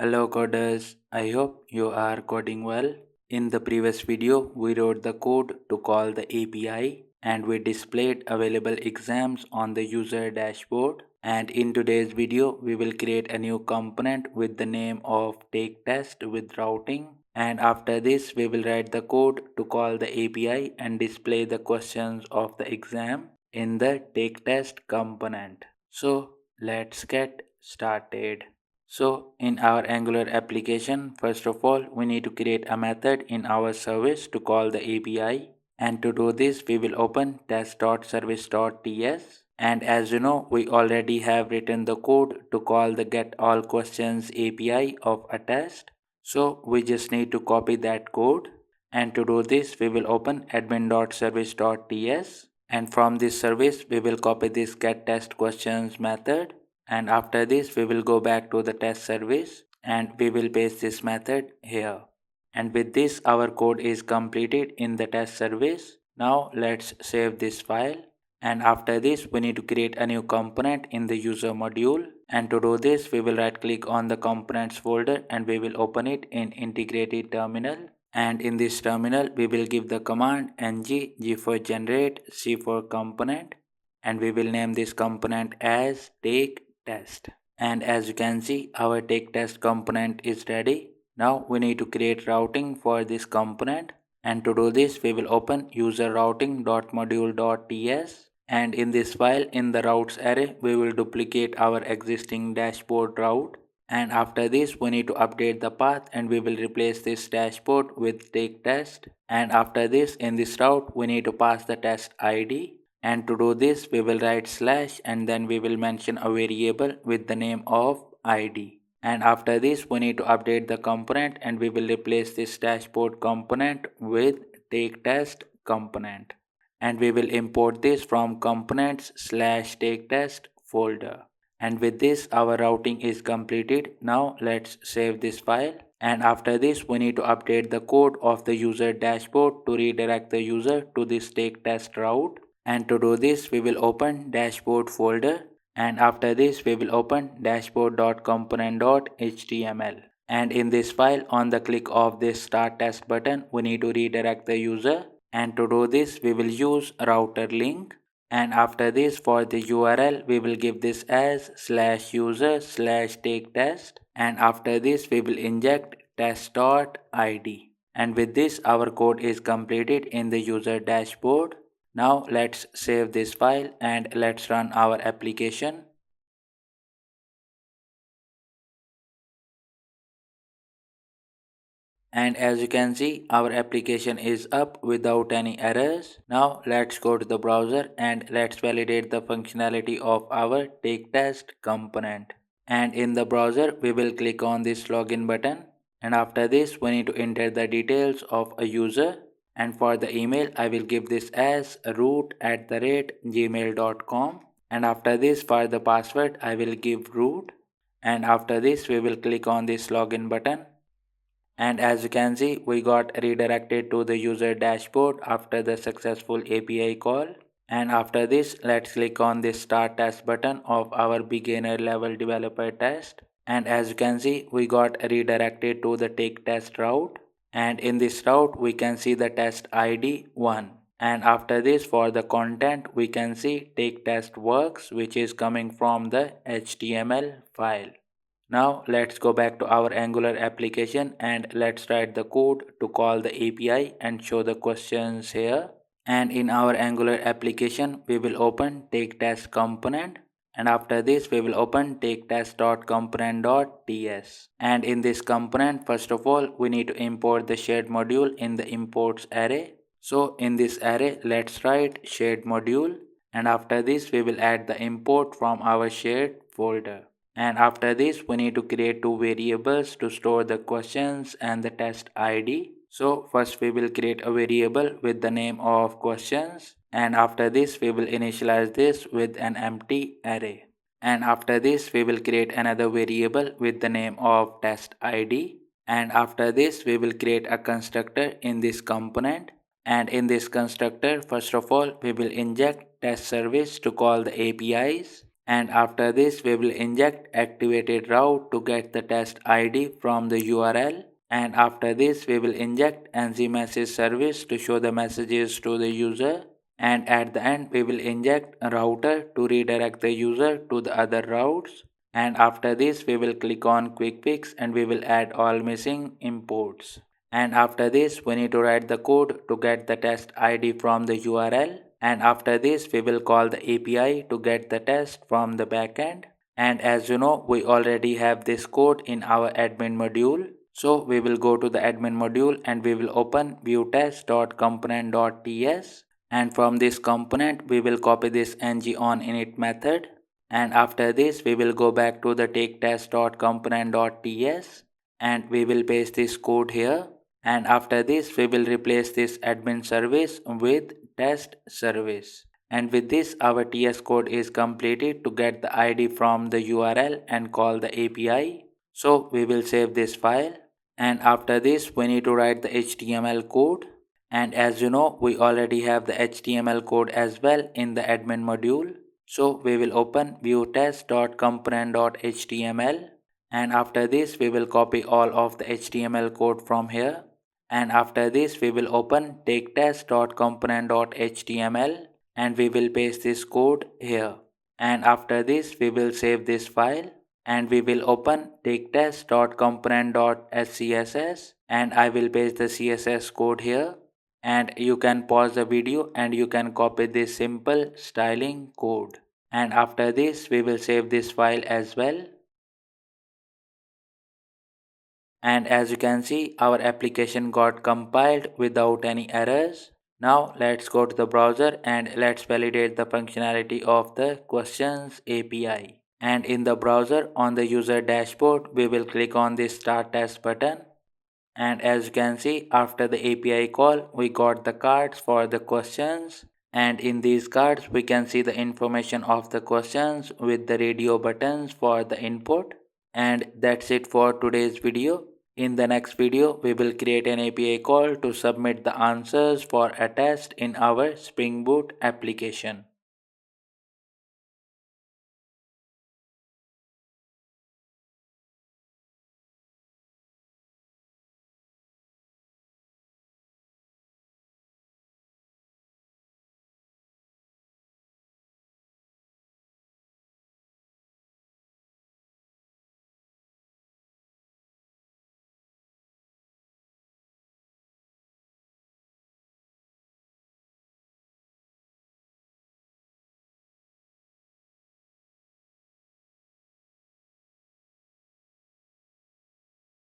Hello coders, I hope you are coding well. In the previous video, we wrote the code to call the API and we displayed available exams on the user dashboard. And in today's video, we will create a new component with the name of take test with routing. And after this, we will write the code to call the API and display the questions of the exam in the take test component. So let's get started. So in our Angular application, first of all, we need to create a method in our service to call the API. And to do this, we will open test.service.ts. And as you know, we already have written the code to call the get all questions API of a test. So we just need to copy that code. And to do this, we will open admin.service.ts. And from this service, we will copy this get test questions method, and after this we will go back to the test service and we will paste this method here. And with this our code is completed in the test service. Now let's save this file, and after this we need to create a new component in the user module. And to do this we will right click on the components folder and we will open it in integrated terminal. And in this terminal we will give the command ng g for generate c for component, and we will name this component as take test. And as you can see, our take test component is ready. Now we need to create routing for this component, and to do this we will open user routing.module.ts. And in this file, in the routes array, we will duplicate our existing dashboard route. And after this we need to update the path and we will replace this dashboard with take test. And after this, in this route we need to pass the test id. And to do this we will write slash and then we will mention a variable with the name of id. And after this we need to update the component and we will replace this dashboard component with take test component. And we will import this from components/take test folder. And with this our routing is completed. Now let's save this file. And after this we need to update the code of the user dashboard to redirect the user to this take test route. And to do this we will open dashboard folder, and after this we will open dashboard.component.html. And in this file, on the click of this start test button, we need to redirect the user. And to do this we will use router link. And after this, for the URL we will give this as /user/take test. And after this we will inject test.id. And with this our code is completed in the user dashboard. Now let's save this file and let's run our application. And as you can see, our application is up without any errors. Now let's go to the browser and let's validate the functionality of our take test component. And in the browser we will click on this login button, and after this we need to enter the details of a user. And for the email I will give this as root@gmail.com. And after this, for the password I will give root. And after this we will click on this login button. And as you can see, we got redirected to the user dashboard after the successful API call. And after this, let's click on this start test button of our beginner level developer test. And as you can see, we got redirected to the take test route. And in this route we can see the test id 1. And after this, for the content we can see take test works, which is coming from the HTML file. Now let's go back to our Angular application and let's write the code to call the API and show the questions here. And in our Angular application we will open take test component, and after this we will open take test.component.ts. And in this component, first of all we need to import the shared module in the imports array. So in this array let's write shared module, and after this we will add the import from our shared folder. And after this we need to create two variables to store the questions and the test id. So first we will create a variable with the name of questions, and after this we will initialize this with an empty array. And after this we will create another variable with the name of test id. And after this we will create a constructor in this component. And in this constructor, first of all we will inject test service to call the APIs. And after this we will inject activated route to get the test ID from the URL. And after this we will inject ng message service to show the messages to the user. And at the end we will inject a router to redirect the user to the other routes. And after this we will click on quick fix and we will add all missing imports. And after this we need to write the code to get the test ID from the URL. And after this we will call the API to get the test from the backend. And as you know, we already have this code in our admin module. So we will go to the admin module and we will open viewTest.component.ts. And from this component we will copy this ng-on-init method. And after this we will go back to the taketest.component.ts and we will paste this code here. And after this we will replace this admin service with test service. And with this our TS code is completed to get the ID from the URL and call the API. So we will save this file. And after this we need to write the HTML code. And as you know, we already have the HTML code as well in the admin module. So we will open viewtest.component.html. And after this we will copy all of the HTML code from here. And after this we will open taketest.component.html and we will paste this code here. And after this we will save this file and we will open taketest.component.scss and I will paste the CSS code here. And you can pause the video and you can copy this simple styling code. And after this we will save this file as well. And as you can see, our application got compiled without any errors. Now let's go to the browser and let's validate the functionality of the questions API. And in the browser on the user dashboard we will click on the start test button. And as you can see, after the API call we got the cards for the questions. And in these cards we can see the information of the questions with the radio buttons for the input. And that's it for today's video. In the next video, we will create an API call to submit the answers for a test in our Spring Boot application.